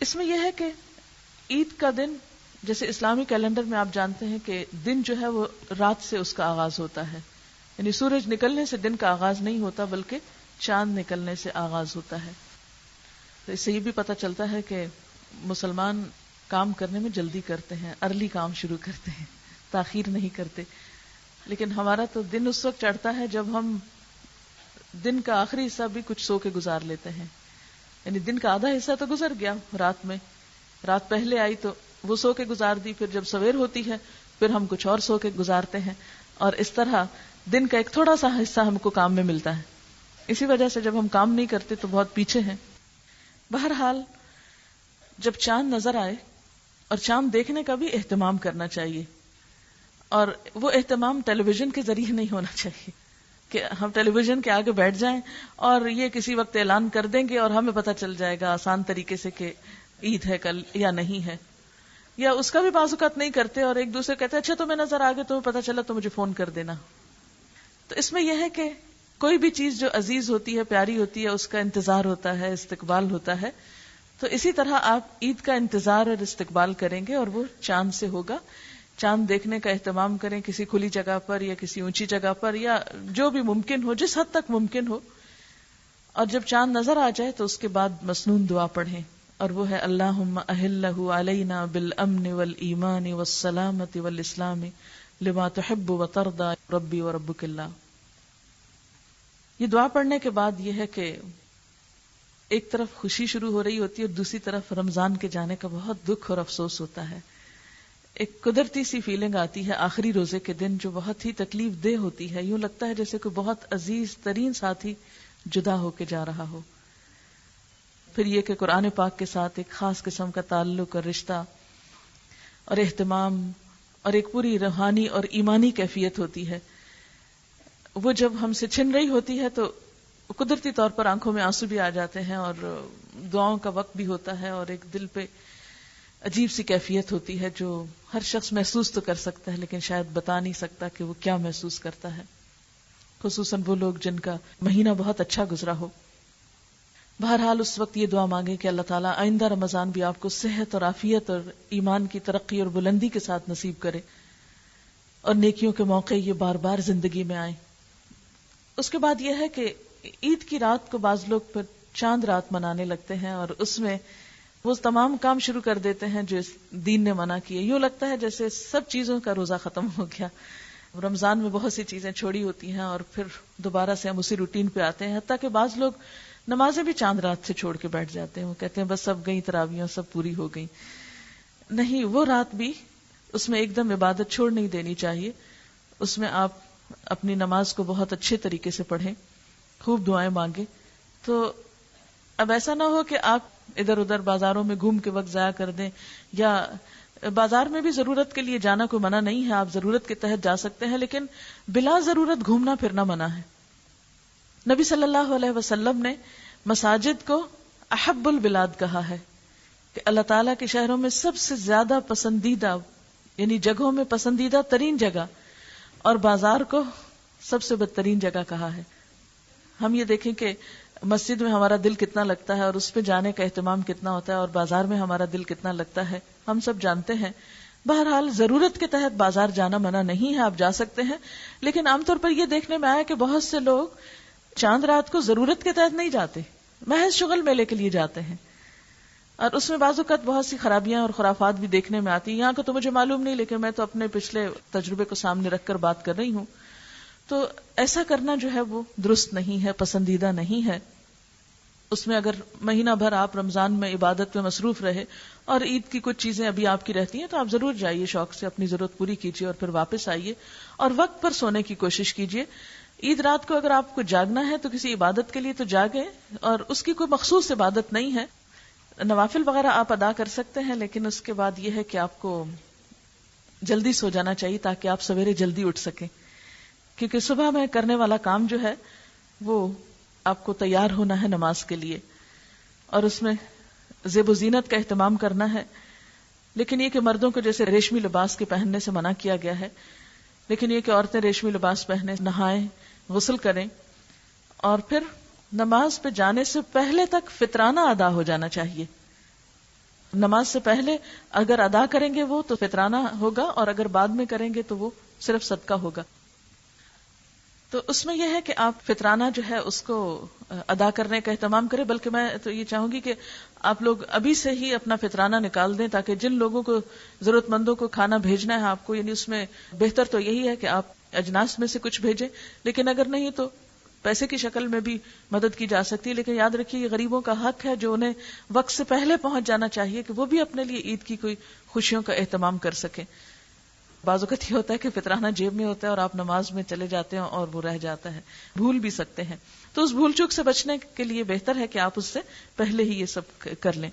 اس میں یہ ہے کہ عید کا دن جیسے اسلامی کیلنڈر میں آپ جانتے ہیں کہ دن جو ہے وہ رات سے اس کا آغاز ہوتا ہے، یعنی سورج نکلنے سے دن کا آغاز نہیں ہوتا بلکہ چاند نکلنے سے آغاز ہوتا ہے. تو اس سے یہ بھی پتہ چلتا ہے کہ مسلمان کام کرنے میں جلدی کرتے ہیں، ارلی کام شروع کرتے ہیں، تاخیر نہیں کرتے. لیکن ہمارا تو دن اس وقت چڑھتا ہے جب ہم دن کا آخری حصہ بھی کچھ سو کے گزار لیتے ہیں، یعنی دن کا آدھا حصہ تو گزر گیا رات میں، رات پہلے آئی تو وہ سو کے گزار دی، پھر جب سویر ہوتی ہے پھر ہم کچھ اور سو کے گزارتے ہیں، اور اس طرح دن کا ایک تھوڑا سا حصہ ہم کو کام میں ملتا ہے. اسی وجہ سے جب ہم کام نہیں کرتے تو بہت پیچھے ہیں. بہرحال جب چاند نظر آئے، اور چاند دیکھنے کا بھی اہتمام کرنا چاہیے، اور وہ اہتمام ٹیلی ویژن کے ذریعے نہیں ہونا چاہیے کہ ہم ٹیلی ویژن کے آگے بیٹھ جائیں اور یہ کسی وقت اعلان کر دیں گے اور ہمیں پتہ چل جائے گا آسان طریقے سے کہ عید ہے کل یا نہیں ہے، یا اس کا بھی بعض اوقات نہیں کرتے اور ایک دوسرے کہتے ہیں اچھا تمہیں نظر آ گئے، تمہیں پتہ چلا تو مجھے فون کر دینا. تو اس میں یہ ہے کہ کوئی بھی چیز جو عزیز ہوتی ہے، پیاری ہوتی ہے، اس کا انتظار ہوتا ہے، استقبال ہوتا ہے. تو اسی طرح آپ عید کا انتظار اور استقبال کریں گے اور وہ چاند سے ہوگا. چاند دیکھنے کا اہتمام کریں کسی کھلی جگہ پر یا کسی اونچی جگہ پر، یا جو بھی ممکن ہو، جس حد تک ممکن ہو. اور جب چاند نظر آ جائے تو اس کے بعد مسنون دعا پڑھیں، اور وہ ہے اللہم اہلہ علینا بالامن والایمان والسلامت والاسلام لما تحب وترضى ربی وربک اللہ. یہ دعا پڑھنے کے بعد یہ ہے کہ ایک طرف خوشی شروع ہو رہی ہوتی ہے اور دوسری طرف رمضان کے جانے کا بہت دکھ اور افسوس ہوتا ہے. ایک قدرتی سی فیلنگ آتی ہے آخری روزے کے دن جو بہت ہی تکلیف دہ ہوتی ہے. یوں لگتا ہے جیسے کوئی بہت عزیز ترین ساتھی جدا ہو کے جا رہا ہو. پھر یہ کہ قرآن پاک کے ساتھ ایک خاص قسم کا تعلق اور رشتہ اور اہتمام اور ایک پوری روحانی اور ایمانی کیفیت ہوتی ہے. وہ جب ہم سے چھن رہی ہوتی ہے تو قدرتی طور پر آنکھوں میں آنسو بھی آ جاتے ہیں اور دعاؤں کا وقت بھی ہوتا ہے اور ایک دل پہ عجیب سی کیفیت ہوتی ہے جو ہر شخص محسوس تو کر سکتا ہے لیکن شاید بتا نہیں سکتا کہ وہ کیا محسوس کرتا ہے، خصوصاً وہ لوگ جن کا مہینہ بہت اچھا گزرا ہو. بہرحال اس وقت یہ دعا مانگے کہ اللہ تعالیٰ آئندہ رمضان بھی آپ کو صحت اور عافیت اور ایمان کی ترقی اور بلندی کے ساتھ نصیب کرے اور نیکیوں کے موقع یہ بار بار زندگی میں آئیں. اس کے بعد یہ ہے کہ عید کی رات کو بعض لوگ پھر چاند رات منانے لگتے ہیں اور اس میں وہ تمام کام شروع کر دیتے ہیں جو اس دین نے منع کیے. یوں لگتا ہے جیسے سب چیزوں کا روزہ ختم ہو گیا. رمضان میں بہت سی چیزیں چھوڑی ہوتی ہیں اور پھر دوبارہ سے ہم اسی روٹین پہ آتے ہیں، حتیٰ کہ بعض لوگ نمازیں بھی چاند رات سے چھوڑ کے بیٹھ جاتے ہیں. وہ کہتے ہیں بس سب گئی تراویحیں سب پوری ہو گئی. نہیں، وہ رات بھی اس میں ایک دم عبادت چھوڑ نہیں دینی چاہیے. اس میں آپ اپنی نماز کو بہت اچھے طریقے سے پڑھیں، خوب دعائیں مانگیں. تو اب ایسا نہ ہو کہ آپ ادھر ادھر بازاروں میں گھوم کے وقت ضائع کر دیں، یا بازار میں بھی ضرورت کے لیے جانا کوئی منع نہیں ہے، آپ ضرورت کے تحت جا سکتے ہیں، لیکن بلا ضرورت گھومنا پھرنا منع ہے. نبی صلی اللہ علیہ وسلم نے مساجد کو احب البلاد کہا ہے کہ اللہ تعالیٰ کے شہروں میں سب سے زیادہ پسندیدہ، یعنی جگہوں میں پسندیدہ ترین جگہ، اور بازار کو سب سے بدترین جگہ کہا ہے. ہم یہ دیکھیں کہ مسجد میں ہمارا دل کتنا لگتا ہے اور اس پہ جانے کا اہتمام کتنا ہوتا ہے، اور بازار میں ہمارا دل کتنا لگتا ہے، ہم سب جانتے ہیں. بہرحال ضرورت کے تحت بازار جانا منع نہیں ہے، آپ جا سکتے ہیں. لیکن عام طور پر یہ دیکھنے میں آیا کہ بہت سے لوگ چاند رات کو ضرورت کے تحت نہیں جاتے، محض شغل میلے کے لیے جاتے ہیں، اور اس میں بعض اوقات بہت سی خرابیاں اور خرافات بھی دیکھنے میں آتی ہیں. یہاں کو تو مجھے معلوم نہیں، لیکن میں تو اپنے پچھلے تجربے کو سامنے رکھ کر بات کر رہی ہوں. تو ایسا کرنا جو ہے وہ درست نہیں ہے، پسندیدہ نہیں ہے. اس میں اگر مہینہ بھر آپ رمضان میں عبادت میں مصروف رہے اور عید کی کچھ چیزیں ابھی آپ کی رہتی ہیں تو آپ ضرور جائیے، شوق سے اپنی ضرورت پوری کیجیے اور پھر واپس آئیے اور وقت پر سونے کی کوشش کیجیے. عید رات کو اگر آپ کو جاگنا ہے تو کسی عبادت کے لیے تو جاگیں، اور اس کی کوئی مخصوص عبادت نہیں ہے. نوافل وغیرہ آپ ادا کر سکتے ہیں، لیکن اس کے بعد یہ ہے کہ آپ کو جلدی سو جانا چاہیے تاکہ آپ سویرے جلدی اٹھ سکیں، کیونکہ صبح میں کرنے والا کام جو ہے وہ آپ کو تیار ہونا ہے نماز کے لیے، اور اس میں زیب و زینت کا اہتمام کرنا ہے. لیکن یہ کہ مردوں کو جیسے ریشمی لباس کے پہننے سے منع کیا گیا ہے، لیکن یہ کہ عورتیں ریشمی لباس پہنے، نہائیں، غسل کریں، اور پھر نماز پہ جانے سے پہلے تک فطرانہ ادا ہو جانا چاہیے. نماز سے پہلے اگر ادا کریں گے وہ تو فطرانہ ہوگا، اور اگر بعد میں کریں گے تو وہ صرف صدقہ ہوگا. تو اس میں یہ ہے کہ آپ فطرانہ جو ہے اس کو ادا کرنے کا اہتمام کریں. بلکہ میں تو یہ چاہوں گی کہ آپ لوگ ابھی سے ہی اپنا فطرانہ نکال دیں، تاکہ جن لوگوں کو ضرورت مندوں کو کھانا بھیجنا ہے آپ کو، یعنی اس میں بہتر تو یہی ہے کہ آپ اجناس میں سے کچھ بھیجیں، لیکن اگر نہیں تو پیسے کی شکل میں بھی مدد کی جا سکتی ہے. لیکن یاد رکھیے یہ غریبوں کا حق ہے جو انہیں وقت سے پہلے پہنچ جانا چاہیے کہ وہ بھی اپنے لیے عید کی کوئی خوشیوں کا اہتمام کر سکیں. بعض اوقات یہ ہوتا ہے کہ فطرانہ جیب میں ہوتا ہے اور آپ نماز میں چلے جاتے ہیں اور وہ رہ جاتا ہے، بھول بھی سکتے ہیں. تو اس بھول چوک سے بچنے کے لیے بہتر ہے کہ آپ اس سے پہلے ہی یہ سب کر لیں.